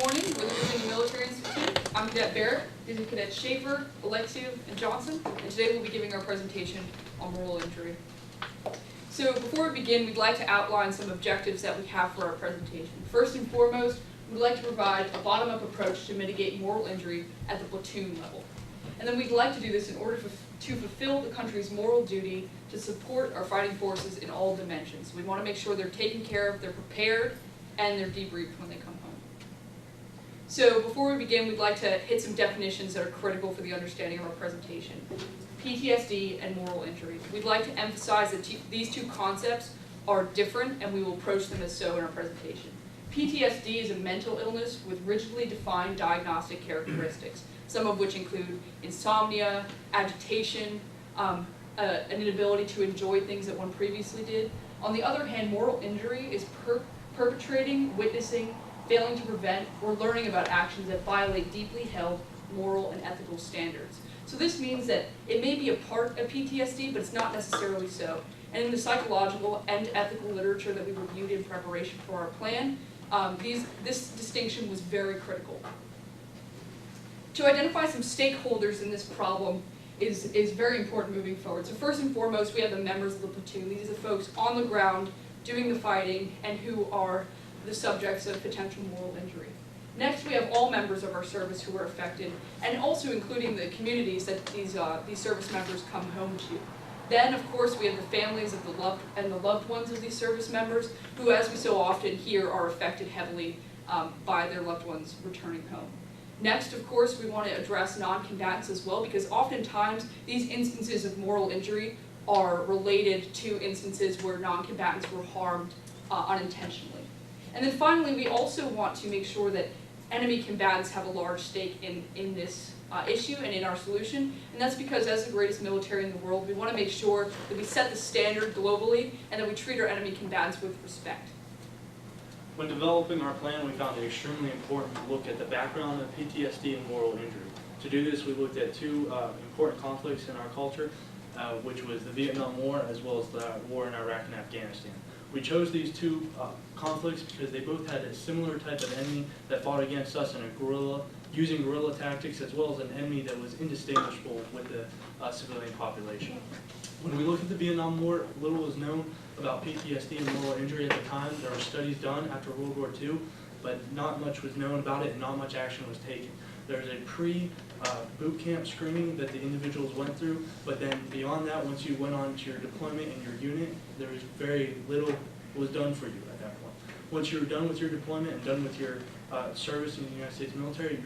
morning with the Buyin Military Institute. I'm Cadet Barrett. These are Cadets Schaefer, Alexiou, and Johnson, and today we'll be giving our presentation on moral injury. So before we begin, we'd like to outline some objectives that we have for our presentation. First and foremost, we'd like to provide a bottom-up approach to mitigate moral injury at the platoon level. And then we'd like to do this in order to fulfill the country's moral duty to support our fighting forces in all dimensions. We want to make sure they're taken care of, they're prepared, and they're debriefed when they come home. So before we begin, we'd like to hit some definitions that are critical for the understanding of our presentation. PTSD and moral injury. We'd like to emphasize that these two concepts are different, and we will approach them as so in our presentation. PTSD is a mental illness with rigidly defined diagnostic characteristics, some of which include insomnia, agitation, an inability to enjoy things that one previously did. On the other hand, moral injury is perpetrating, witnessing, failing to prevent, or learning about actions that violate deeply held moral and ethical standards. So this means that it may be a part of PTSD, but it's not necessarily so. And in the psychological and ethical literature that we reviewed in preparation for our plan, this distinction was very critical. To identify some stakeholders in this problem is very important moving forward. So first and foremost, we have the members of the platoon. These are the folks on the ground doing the fighting and who are the subjects of potential moral injury. Next, we have all members of our service who are affected, and also including the communities that these service members come home to. Then, of course, we have the families of the loved ones of these service members, who, as we so often hear, are affected heavily by their loved ones returning home. Next, of course, we want to address non-combatants as well, because oftentimes these instances of moral injury are related to instances where non-combatants were harmed unintentionally. And then finally, we also want to make sure that enemy combatants have a large stake in this issue and in our solution. And that's because as the greatest military in the world, we want to make sure that we set the standard globally and that we treat our enemy combatants with respect. When developing our plan, we found it extremely important to look at the background of PTSD and moral injury. To do this, we looked at two important conflicts in our culture, which was the Vietnam War as well as the war in Iraq and Afghanistan. We chose these two conflicts because they both had a similar type of enemy that fought against us in a guerrilla, using guerrilla tactics, as well as an enemy that was indistinguishable with the civilian population. When we look at the Vietnam War, little was known about PTSD and moral injury at the time. There were studies done after World War II, but not much was known about it and not much action was taken. There was a pre-boot camp screening that the individuals went through, but then beyond that, once you went on to your deployment and your unit, there was very little was done for you at that point. Once you were done with your deployment and done with your service in the United States military,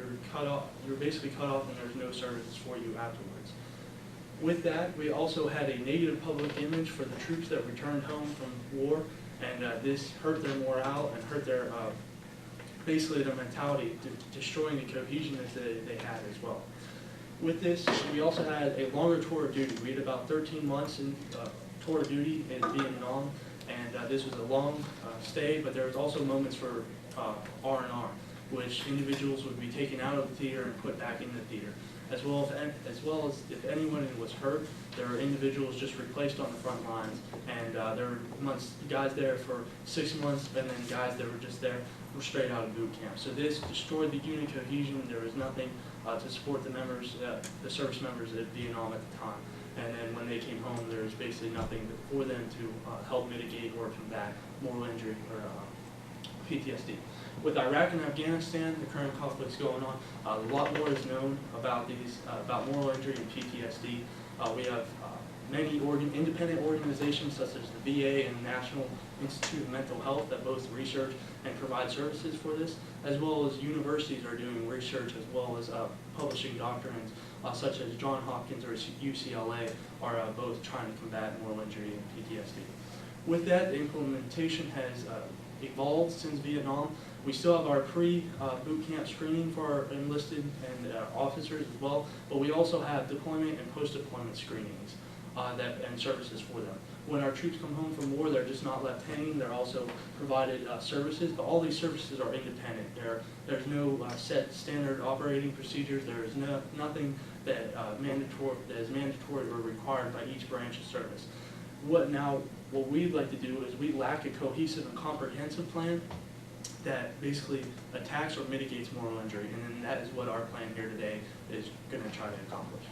you're basically cut off and there's no services for you afterwards. With that, we also had a negative public image for the troops that returned home from war, and this hurt their morale and hurt their basically their mentality, destroying the cohesion that they had as well. With this, we also had a longer tour of duty. We had about 13 months in tour of duty in Vietnam, and this was a long stay, but there was also moments for R&R, which individuals would be taken out of the theater and put back in the theater. As well as if anyone was hurt, there were individuals just replaced on the front lines, and there were guys there for 6 months, and then guys that were just there were straight out of boot camp. So this destroyed the unit cohesion. There was nothing to support the service members at Vietnam at the time. And then when they came home, there was basically nothing for them to help mitigate or combat moral injury or PTSD. With Iraq and Afghanistan, the current conflicts going on, a lot more is known about about moral injury and PTSD. We have many independent organizations such as the VA and the National Institute of Mental Health that both research and provide services for this, as well as universities are doing research as well as publishing doctrines such as Johns Hopkins or UCLA are both trying to combat moral injury and PTSD. With that, the implementation has evolved since Vietnam. We still have our pre-boot camp screening for our enlisted and officers as well, but we also have deployment and post-deployment screenings and services for them. When our troops come home from war, they're just not left hanging. They're also provided services, but all these services are independent. There's no set standard operating procedures. There is nothing that is mandatory or required by each branch of service. What we'd like to do is we lack a cohesive and comprehensive plan that basically attacks or mitigates moral injury, and then that is what our plan here today is going to try to accomplish.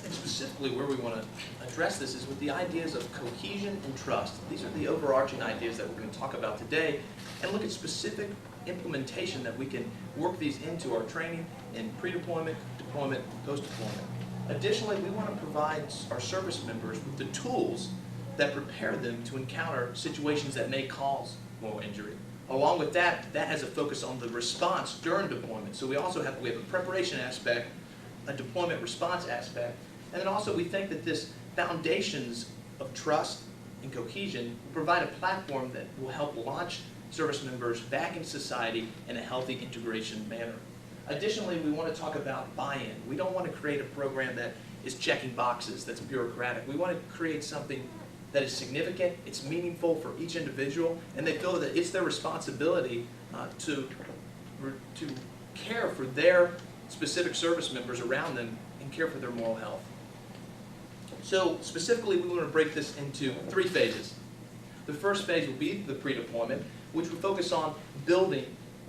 And specifically where we want to address this is with the ideas of cohesion and trust. These are the overarching ideas that we're going to talk about today, and look at specific implementation that we can work these into our training in pre-deployment, deployment, and post-deployment. Additionally, we want to provide our service members with the tools that prepare them to encounter situations that may cause moral injury. Along with that, that has a focus on the response during deployment. So we also have a preparation aspect, a deployment response aspect, and then also we think that this foundations of trust and cohesion will provide a platform that will help launch service members back into society in a healthy integration manner. Additionally, we want to talk about buy-in. We don't want to create a program that is checking boxes, that's bureaucratic. We want to create something that is significant, it's meaningful for each individual, and they feel that it's their responsibility to care for their specific service members around them and care for their moral health. So specifically, we want to break this into 3 phases. The first phase will be the pre-deployment, which will focus on building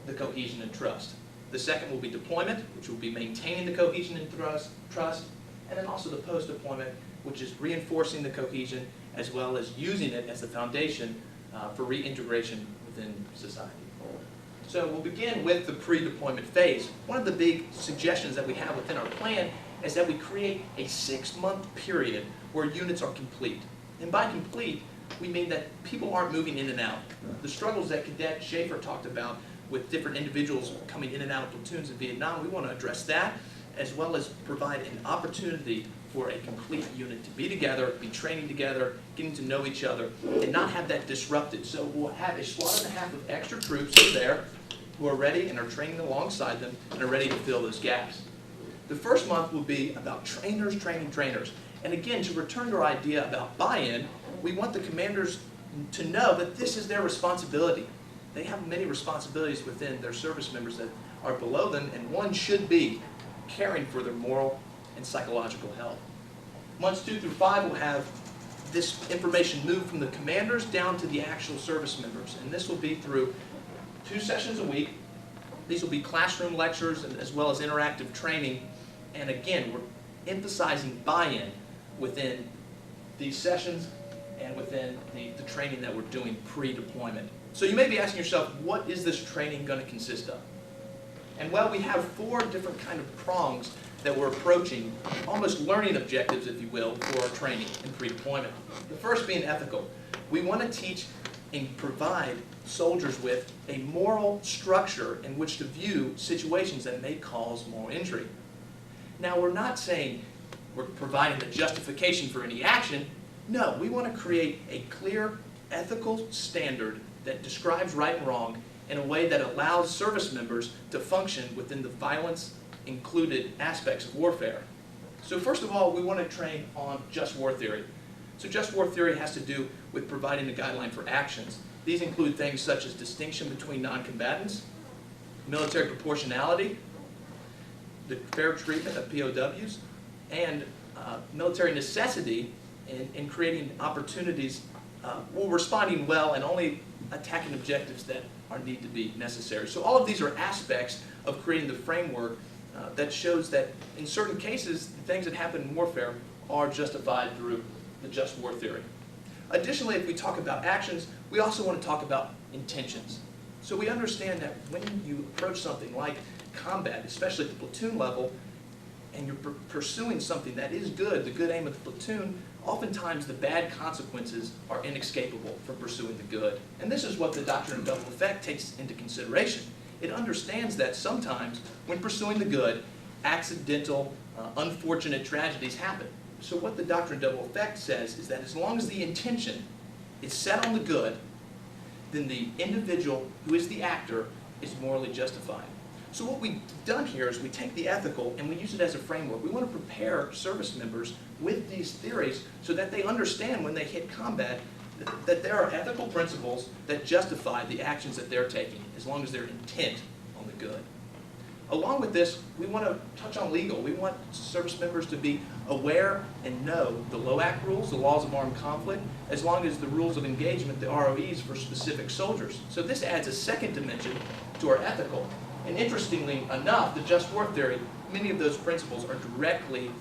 the cohesion and trust. The second will be deployment, which will be maintaining the cohesion and trust, and then also the post-deployment, which is reinforcing the cohesion as well as using it as the foundation for reintegration within society. So we'll begin with the pre-deployment phase. One of the big suggestions that we have within our plan is that we create a 6-month period where units are complete. And by complete, we mean that people aren't moving in and out. The struggles that Cadet Schaefer talked about with different individuals coming in and out of platoons in Vietnam, we want to address that, as well as provide an opportunity for a complete unit to be together, be training together, getting to know each other, and not have that disrupted. So we'll have a squad and a half of extra troops who are there, who are ready and are training alongside them, and are ready to fill those gaps. The first month will be about trainers training trainers. And again, to return to our idea about buy-in, we want the commanders to know that this is their responsibility. They have many responsibilities within their service members that are below them, and one should be caring for their moral and psychological health. Months 2 through 5 will have this information moved from the commanders down to the actual service members, and this will be through 2 sessions a week. These will be classroom lectures as well as interactive training, and again, we're emphasizing buy-in within these sessions and within the training that we're doing pre-deployment. So you may be asking yourself, what is this training going to consist of? And well, we have 4 different kind of prongs that we're approaching, almost learning objectives, if you will, for our training in pre-deployment. The first being ethical. We want to teach and provide soldiers with a moral structure in which to view situations that may cause moral injury. Now, we're not saying we're providing a justification for any action. No, we want to create a clear ethical standard that describes right and wrong in a way that allows service members to function within the violence-included aspects of warfare. So first of all, we want to train on just war theory. So just war theory has to do with providing a guideline for actions. These include things such as distinction between non-combatants, military proportionality, the fair treatment of POWs, and military necessity in creating opportunities, responding well and only attacking objectives that need to be necessary. So all of these are aspects of creating the framework that shows that in certain cases, the things that happen in warfare are justified through the just war theory. Additionally, if we talk about actions, we also want to talk about intentions. So we understand that when you approach something like combat, especially at the platoon level, and you're pursuing something that is good, the good aim of the platoon, oftentimes the bad consequences are inescapable from pursuing the good. And this is what the doctrine of double effect takes into consideration. It understands that sometimes when pursuing the good, accidental, unfortunate tragedies happen. So what the doctrine of double effect says is that as long as the intention is set on the good, then the individual who is the actor is morally justified. So what we've done here is we take the ethical and we use it as a framework. We want to prepare service members with these theories so that they understand when they hit combat that there are ethical principles that justify the actions that they're taking, as long as they're intent on the good. Along with this, we want to touch on legal. We want service members to be aware and know the LOAC rules, the laws of armed conflict, as long as the rules of engagement, the ROEs for specific soldiers. So this adds a second dimension to our ethical. And interestingly enough, the just war theory, many of those principles are directly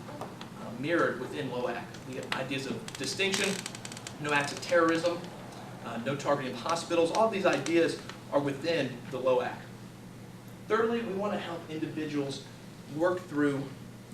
mirrored within LOAC. The ideas of distinction, no acts of terrorism, no targeting of hospitals, all of these ideas are within the LOAC. Thirdly, we want to help individuals work through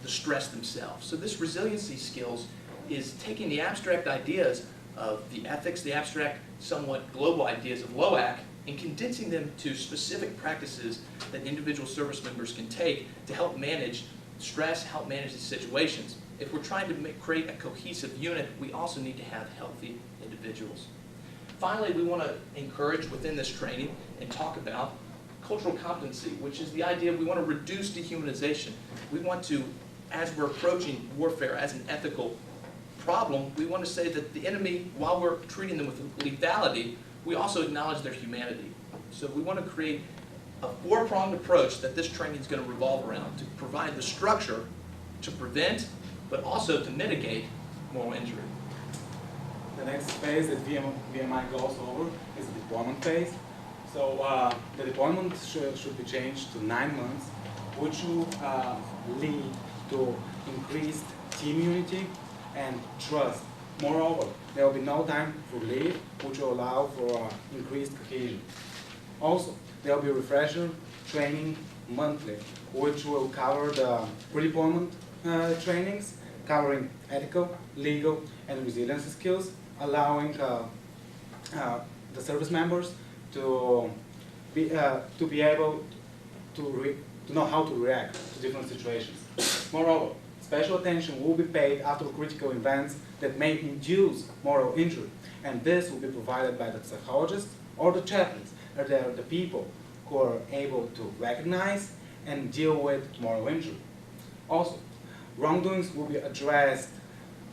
the stress themselves. So this resiliency skills is taking the abstract ideas of the ethics, the abstract, somewhat global ideas of LOAC, and condensing them to specific practices that individual service members can take to help manage stress, help manage these situations. If we're trying to create a cohesive unit, we also need to have healthy individuals. Finally, we want to encourage within this training and talk about cultural competency, which is the idea we want to reduce dehumanization. We want to, as we're approaching warfare as an ethical problem, we want to say that the enemy, while we're treating them with lethality, we also acknowledge their humanity. So we want to create a four-pronged approach that this training is going to revolve around to provide the structure to prevent, but also to mitigate moral injury. The next phase that VMI goes over is the deployment phase. So the deployment should be changed to 9 months, which will lead to increased team unity and trust. Moreover, there will be no time for leave, which will allow for increased cohesion. Also, there will be refresher training monthly, which will cover the pre-deployment trainings, covering ethical, legal, and resilience skills, allowing the service members to be able to know how to react to different situations. Moreover, special attention will be paid after critical events that may induce moral injury, and this will be provided by the psychologists or the chaplains, or the people who are able to recognize and deal with moral injury. Also, wrongdoings will be addressed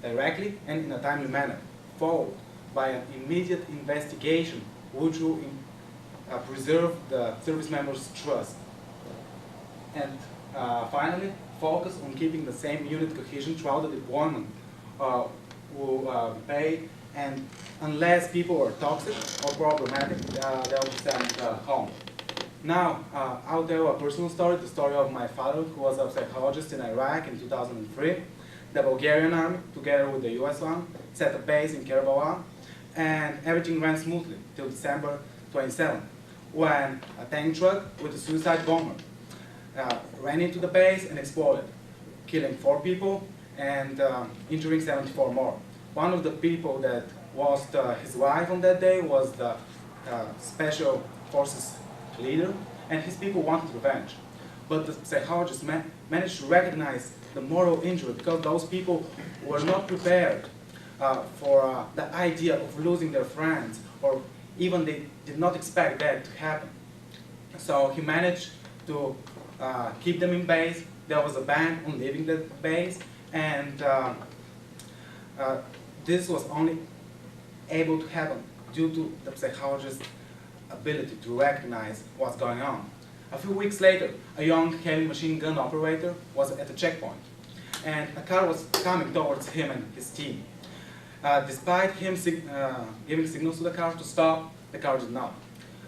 directly and in a timely manner, followed by an immediate investigation which will preserve the service members' trust. And finally, focus on keeping the same unit cohesion throughout the deployment will be paid, and unless people are toxic or problematic, they'll be sent home. Now, I'll tell a personal story, the story of my father, who was a psychologist in Iraq in 2003. The Bulgarian army, together with the US one, set a base in Kerbala, and everything ran smoothly till December 27, when a tank truck with a suicide bomber ran into the base and exploded, killing 4 people and injuring 74 more. One of the people that lost his wife on that day was the special forces leader, and his people wanted revenge. But the psychologist managed to recognize the moral injury because those people were not prepared for the idea of losing their friends, or even they did not expect that to happen. So he managed to keep them in base. There was a ban on leaving the base, and this was only able to happen due to the psychologist's ability to recognize what's going on. A few weeks later, a young heavy machine gun operator was at a checkpoint, and a car was coming towards him and his team. Despite him giving signals to the car to stop, the car did not.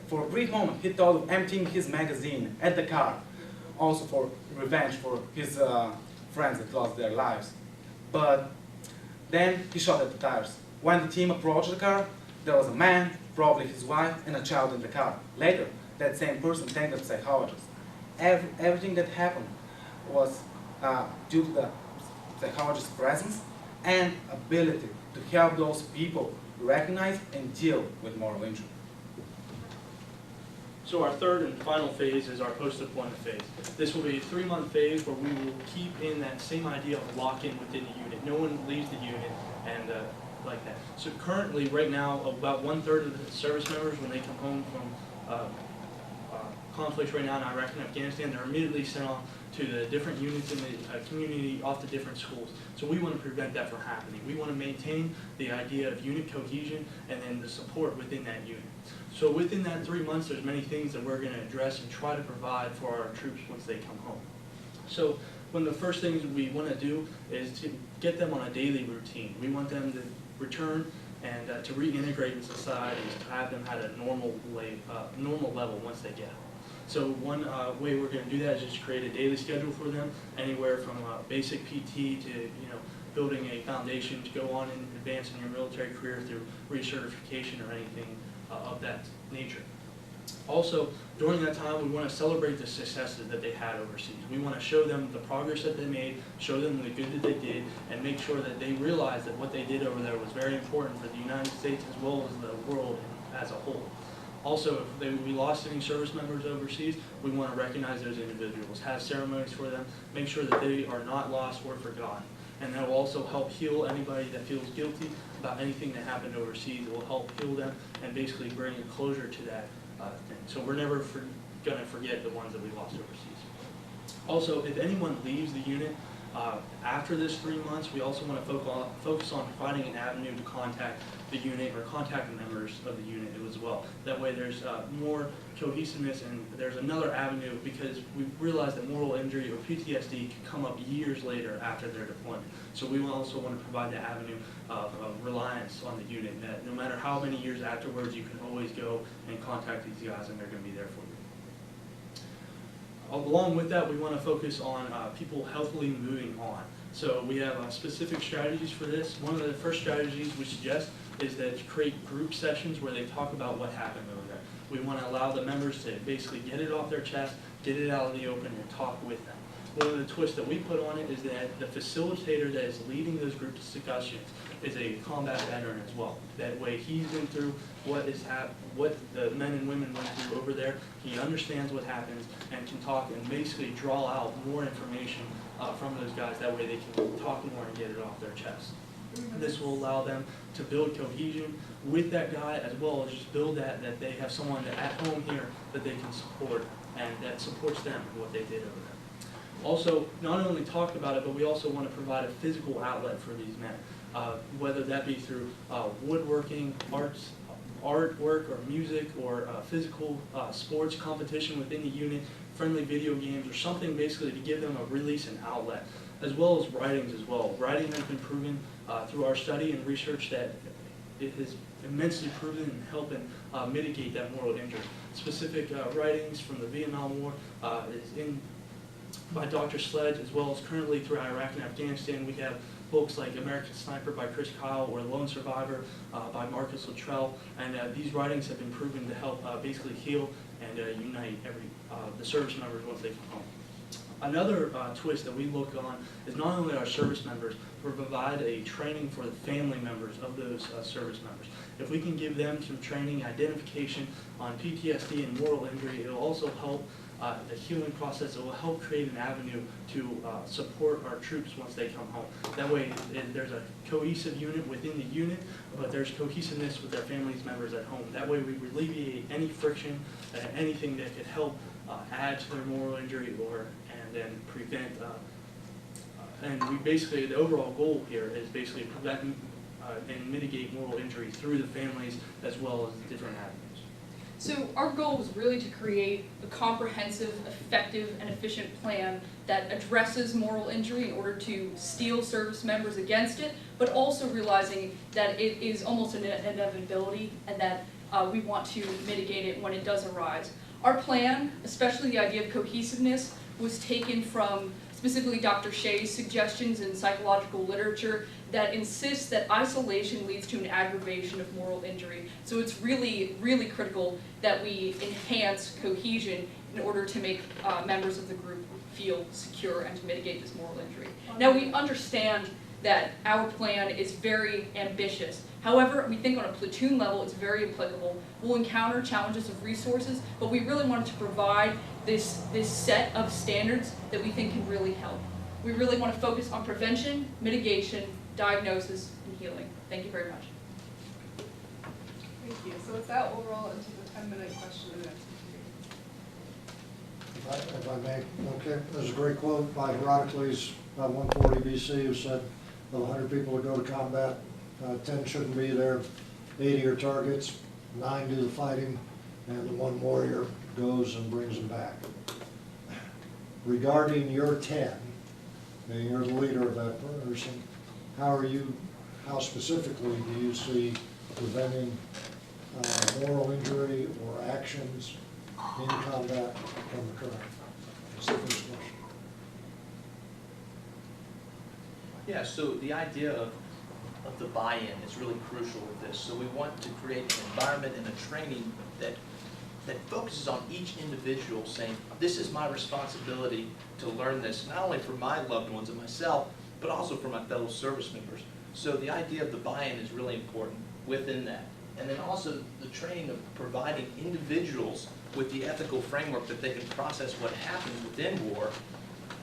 For a brief moment, he thought of emptying his magazine at the car, also for revenge for his friends that lost their lives. But then he shot at the tires. When the team approached the car, there was a man, probably his wife, and a child in the car. Later, that same person thanked the psychologist. Everything that happened was due to the psychologist's presence and ability to help those people recognize and deal with moral injury. So our third and final phase is our post-deployment phase. This will be a 3-month phase where we will keep in that same idea of lock-in within the unit. No one leaves the unit and like that. So currently, right now, about 1/3 of the service members, when they come home from conflicts right now in Iraq and Afghanistan, they're immediately sent on to the different units in the community, off to different schools. So we want to prevent that from happening. We want to maintain the idea of unit cohesion and then the support within that unit. So within that 3 months, there's many things that we're going to address and try to provide for our troops once they come home. So one of the first things we want to do is to get them on a daily routine. We want them to return and to reintegrate in society, to have them at a normal level once they get home. So one way we're going to do that is just create a daily schedule for them, anywhere from basic PT to building a foundation to go on and advance in your military career through recertification or anything of that nature. Also, during that time, we want to celebrate the successes that they had overseas. We want to show them the progress that they made, show them the good that they did, and make sure that they realize that what they did over there was very important for the United States as well as the world as a whole. Also, if we lost any service members overseas, we want to recognize those individuals, have ceremonies for them, make sure that they are not lost or forgotten. And that will also help heal anybody that feels guilty about anything that happened overseas. It will help heal them and basically bring a closure to that thing. So we're never going to forget the ones that we lost overseas. Also, if anyone leaves the unit after this 3 months, we also want to focus on providing an avenue to contact the unit or contact the members of the unit as well. That way there's more cohesiveness and there's another avenue, because we realize that moral injury or PTSD can come up years later after their deployment. So we also want to provide the avenue of reliance on the unit, that no matter how many years afterwards, you can always go and contact these guys and they're going to be there for you. Along with that, we want to focus on people healthily moving on. So we have specific strategies for this. One of the first strategies we suggest is that to create group sessions where they talk about what happened over there. We want to allow the members to basically get it off their chest, get it out in the open, and talk with them. One of the twists that we put on it is that the facilitator that is leading those group discussions is a combat veteran as well. That way he's been through what the men and women went through over there. He understands what happens and can talk and basically draw out more information from those guys. That way they can talk more and get it off their chest. This will allow them to build cohesion with that guy, as well as just build that they have someone at home here that they can support and that supports them in what they did over there. Also, not only talk about it, but we also want to provide a physical outlet for these men, whether that be through woodworking, artwork, or music, or physical sports competition within the unit, friendly video games, or something basically to give them a release and outlet, as well as writings as well. Writing has been proven through our study and research that it has immensely proven in helping mitigate that moral injury. Specific writings from the Vietnam War is by Dr. Sledge, as well as currently through Iraq and Afghanistan. We have books like American Sniper by Chris Kyle or Lone Survivor by Marcus Luttrell, and these writings have been proven to help basically heal and unite the service members once they come home. Another twist that we look on is not only our service members, but provide a training for the family members of those service members. If we can give them some training, identification on PTSD and moral injury, it will also help the healing process. It will help create an avenue to support our troops once they come home. That way there's a cohesive unit within the unit, but there's cohesiveness with their families members at home. That way we alleviate any friction, anything that could help add to their moral injury and then prevent, and we basically, the overall goal here is basically prevent and mitigate moral injury through the families as well as the different avenues. So our goal was really to create a comprehensive, effective, and efficient plan that addresses moral injury in order to steel service members against it, but also realizing that it is almost an inevitability and that we want to mitigate it when it does arise. Our plan, especially the idea of cohesiveness, was taken from specifically Dr. Shea's suggestions in psychological literature that insists that isolation leads to an aggravation of moral injury. So it's really, really critical that we enhance cohesion in order to make members of the group feel secure and to mitigate this moral injury. Now we understand that our plan is very ambitious. However, we think on a platoon level it's very applicable. We'll encounter challenges of resources, but we really wanted to provide this set of standards that we think can really help. We really want to focus on prevention, mitigation, diagnosis, and healing. Thank you very much. Thank you. So with that, we'll roll into the 10-minute question and answer If I may, okay, there's a great quote by Heracles, 140 BC, who said, of 100 people that go to combat, 10 shouldn't be there, 80 are targets, 9 do the fighting, and the 1 warrior goes and brings them back. Regarding your 10, and you're the leader of that person, how specifically do you see preventing moral injury or actions in combat from occurring? That's the first question. Yeah, so the idea of the buy-in is really crucial with this. So we want to create an environment and a training that focuses on each individual saying, this is my responsibility to learn this, not only for my loved ones and myself, but also for my fellow service members. So the idea of the buy-in is really important within that. And then also the training of providing individuals with the ethical framework that they can process what happens within war.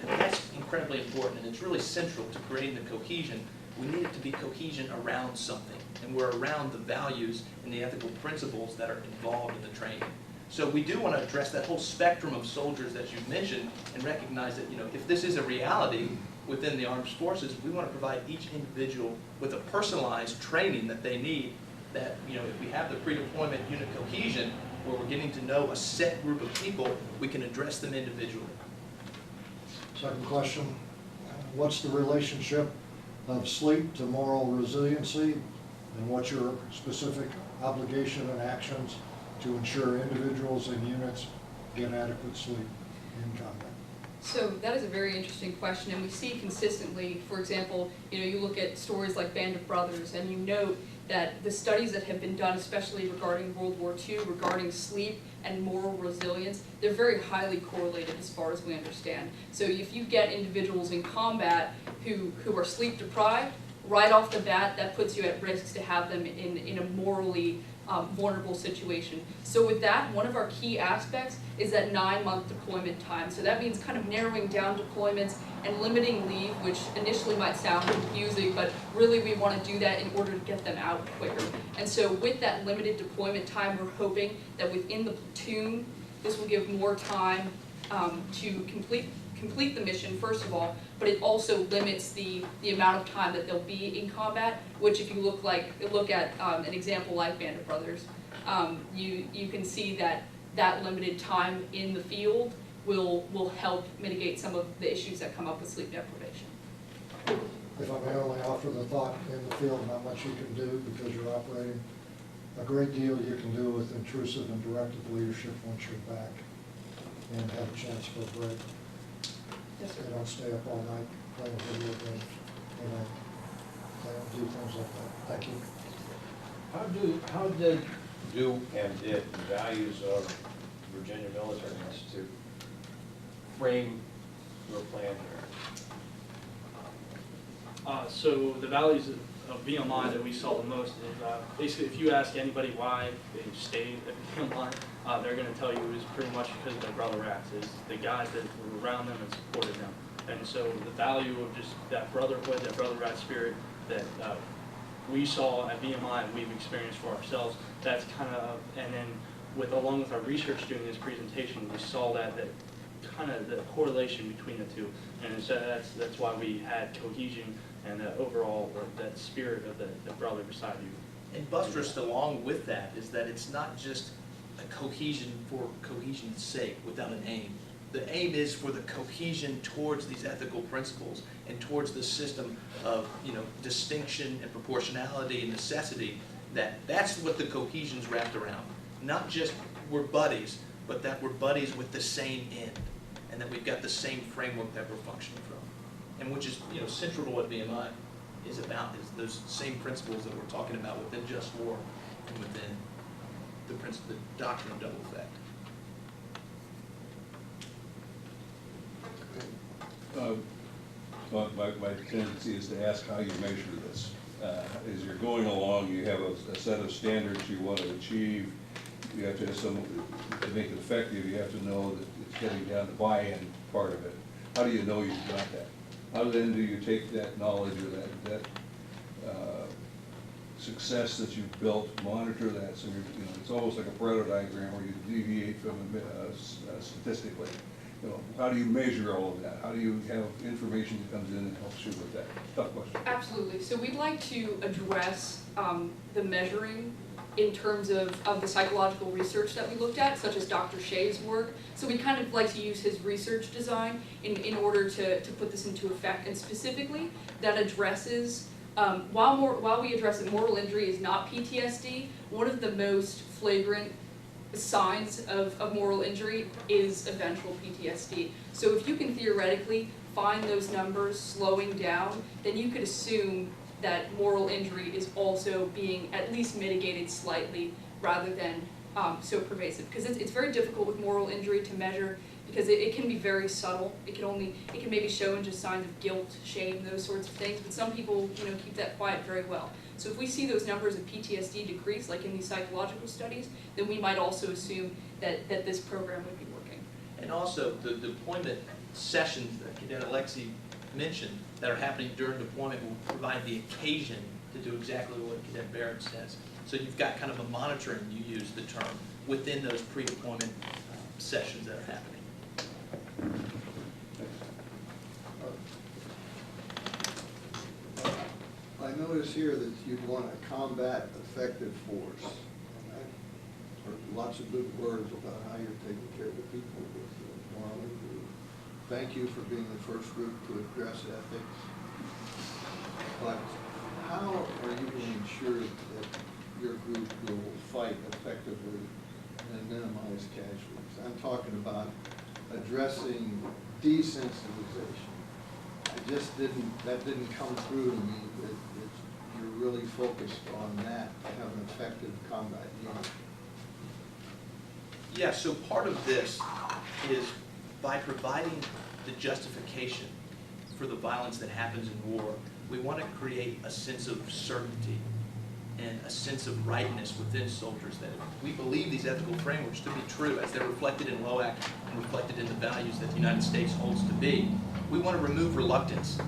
And that's incredibly important, and it's really central to creating the cohesion. We need it to be cohesion around something, and we're around the values and the ethical principles that are involved in the training. So we do want to address that whole spectrum of soldiers that you've mentioned and recognize that, if this is a reality within the armed forces, we want to provide each individual with a personalized training that they need, that, if we have the pre-deployment unit cohesion, where we're getting to know a set group of people, we can address them individually. Second question, what's the relationship of sleep to moral resiliency, and what's your specific obligation and actions to ensure individuals and units get adequate sleep in combat? So that is a very interesting question, and we see consistently, for example, you look at stories like Band of Brothers, and you note that the studies that have been done, especially regarding World War II, regarding sleep and moral resilience, they're very highly correlated as far as we understand. So if you get individuals in combat who are sleep deprived, right off the bat, that puts you at risk to have them in a morally vulnerable situation. So with that, one of our key aspects is that 9-month deployment time. So that means kind of narrowing down deployments and limiting leave, which initially might sound confusing, but really we want to do that in order to get them out quicker. And so with that limited deployment time, we're hoping that within the platoon, this will give more time to complete the mission, first of all, but it also limits the amount of time that they'll be in combat, which if you look at an example like Band of Brothers, you can see that limited time in the field will help mitigate some of the issues that come up with sleep deprivation. If I may only offer the thought, in the field, not much you can do because you're operating. A great deal you can do with intrusive and directive leadership once you're back and have a chance for a break. Yes, sir. They don't stay up all night playing video games. They don't do things like that. Thank you. How did the values of Virginia Military Institute frame your plan here? So the values of VMI that we saw the most is basically if you ask anybody why they stayed at VMI, they're going to tell you it was pretty much because of their brother rats, is the guys that were around them and supported them. And so the value of just that brotherhood, that brother rat spirit that we saw at VMI and we've experienced for ourselves, that's kind of, and then along with our research doing this presentation, we saw that kind of the correlation between the two. And so that's why we had cohesion and overall that spirit of the brother beside you. And buttressed along with that is that it's not just a cohesion for cohesion's sake without an aim. The aim is for the cohesion towards these ethical principles and towards the system of distinction and proportionality and necessity. That's what the cohesion's wrapped around. Not just we're buddies, but that we're buddies with the same end, and that we've got the same framework that we're functioning from, and which is central to what VMI is about, is those same principles that we're talking about within just war and within the doctrine of double effect. My tendency is to ask how you measure this. As you're going along, you have a set of standards you want to achieve. You have to have some, to make it effective, you have to know that it's getting down the buy-in part of it. How do you know you've got that? How then do you take that knowledge or that success that you've built, monitor that, so it's almost like a Pareto diagram where you deviate from statistically. you know, how do you measure all of that? How do you have information that comes in and helps you with that? Tough question. Absolutely. So we'd like to address the measuring in terms of the psychological research that we looked at, such as Dr. Shea's work. So we kind of like to use his research design in order to put this into effect, and specifically that addresses, while we address that moral injury is not PTSD, one of the most flagrant signs of moral injury is eventual PTSD. So if you can theoretically find those numbers slowing down, then you could assume that moral injury is also being at least mitigated slightly rather than so pervasive. Because it's very difficult with moral injury to measure because it can be very subtle. It can maybe show in just signs of guilt, shame, those sorts of things, but some people, you know, keep that quiet very well. So if we see those numbers of PTSD decrease, like in these psychological studies, then we might also assume that this program would be working. And also, the deployment sessions that Cadet Alexei mentioned that are happening during deployment will provide the occasion to do exactly what Cadet Barrett says. So you've got kind of a monitoring, you use the term, within those pre-deployment sessions that are happening. I notice here that you want a combat effective force. And I've heard lots of good words about how you're taking care of the people with moral injury. Thank you for being the first group to address ethics. But how are you going to ensure that your group will fight effectively and minimize casualties? I'm talking about addressing desensitization. That didn't come through to me that you're really focused on that to have an effective combat unit. Yeah, so part of this is by providing the justification for the violence that happens in war, we want to create a sense of certainty and a sense of rightness within soldiers that we believe these ethical frameworks to be true as they're reflected in LOAC and reflected in the values that the United States holds to be. We want to remove reluctance.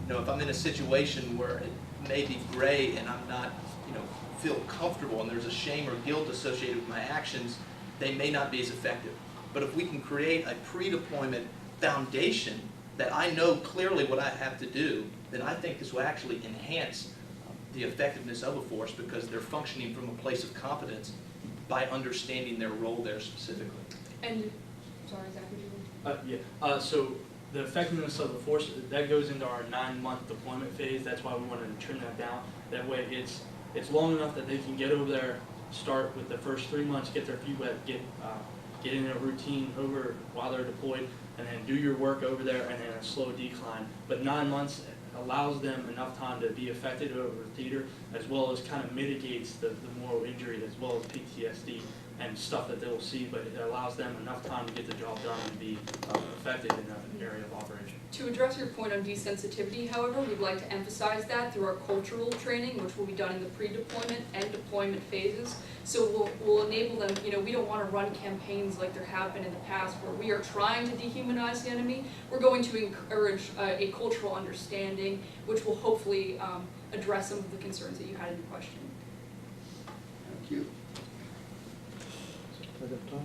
You know, if I'm in a situation where it may be gray and I'm not, you know, feel comfortable and there's a shame or guilt associated with my actions, they may not be as effective. But if we can create a pre-deployment foundation that I know clearly what I have to do, then I think this will actually enhance the effectiveness of a force because they're functioning from a place of competence by understanding their role there specifically. And, sorry, Zach, would you? So the effectiveness of the force, that goes into our 9-month deployment phase. That's why we wanted to trim that down. That way it's long enough that they can get over there, start with the first 3 months, get their feet wet, get in a routine over while they're deployed, and then do your work over there, and then a slow decline. But 9 months allows them enough time to be affected over theater, as well as kind of mitigates the moral injury, as well as PTSD and stuff that they'll see, but it allows them enough time to get the job done and be effective in an area of operation. To address your point on desensitivity, however, we'd like to emphasize that through our cultural training, which will be done in the pre-deployment and deployment phases. So we'll enable them, you know, we don't want to run campaigns like there have been in the past where we are trying to dehumanize the enemy. We're going to encourage a cultural understanding, which will hopefully address some of the concerns that you had in your question. Thank you. I got time?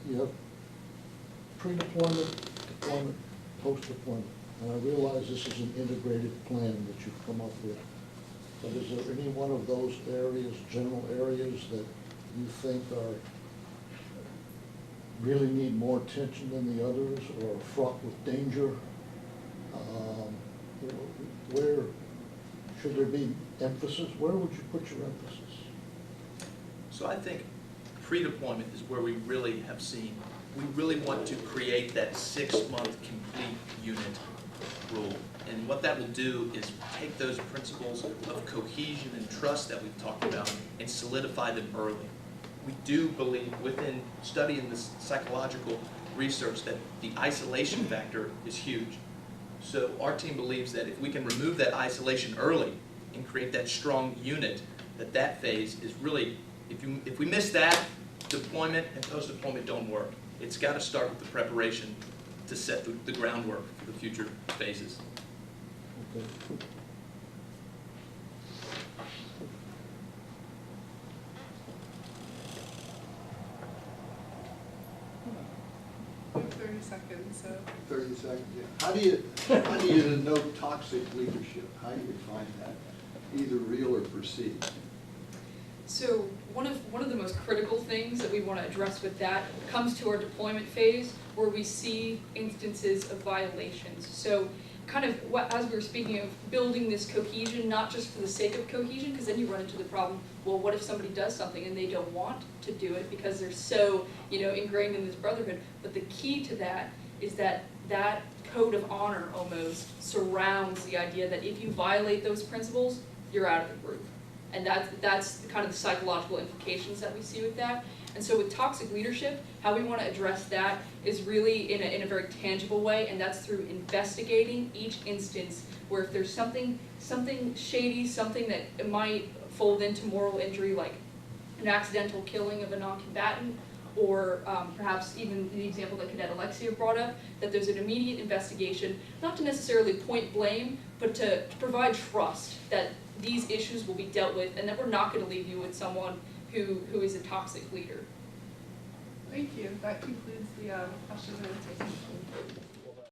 You have pre-deployment, deployment, post-deployment. And I realize this is an integrated plan that you've come up with. But is there any one of those areas, general areas, that you think are really need more attention than the others or fraught with danger? Where should there be emphasis? Where would you put your emphasis? So I think pre-deployment is where we really have seen, we really want to create that 6-month complete unit rule. And what that will do is take those principles of cohesion and trust that we've talked about and solidify them early. We do believe within studying this psychological research that the isolation factor is huge. So our team believes that if we can remove that isolation early and create that strong unit, that phase is really, if we miss that, deployment and post-deployment don't work. It's got to start with the preparation to set the groundwork for the future phases. Okay. 30 seconds, so. 30 seconds, yeah. How do you denote toxic leadership? How do you define that, either real or perceived? So one of the most critical things that we want to address with that comes to our deployment phase, where we see instances of violations. So kind of as we were speaking of building this cohesion, not just for the sake of cohesion, because then you run into the problem, well, what if somebody does something and they don't want to do it because they're so, ingrained in this brotherhood. But the key to that is that that code of honor almost surrounds the idea that if you violate those principles, you're out of the group. And that's kind of the psychological implications that we see with that. And so with toxic leadership, how we want to address that is really in a very tangible way, and that's through investigating each instance where if there's something shady, something that might fold into moral injury, like an accidental killing of a non-combatant, or perhaps even the example that Cadet Alexia brought up, that there's an immediate investigation, not to necessarily point blame, but to provide trust that these issues will be dealt with, and that we're not going to leave you with someone who is a toxic leader. Thank you. That concludes the questions and answers.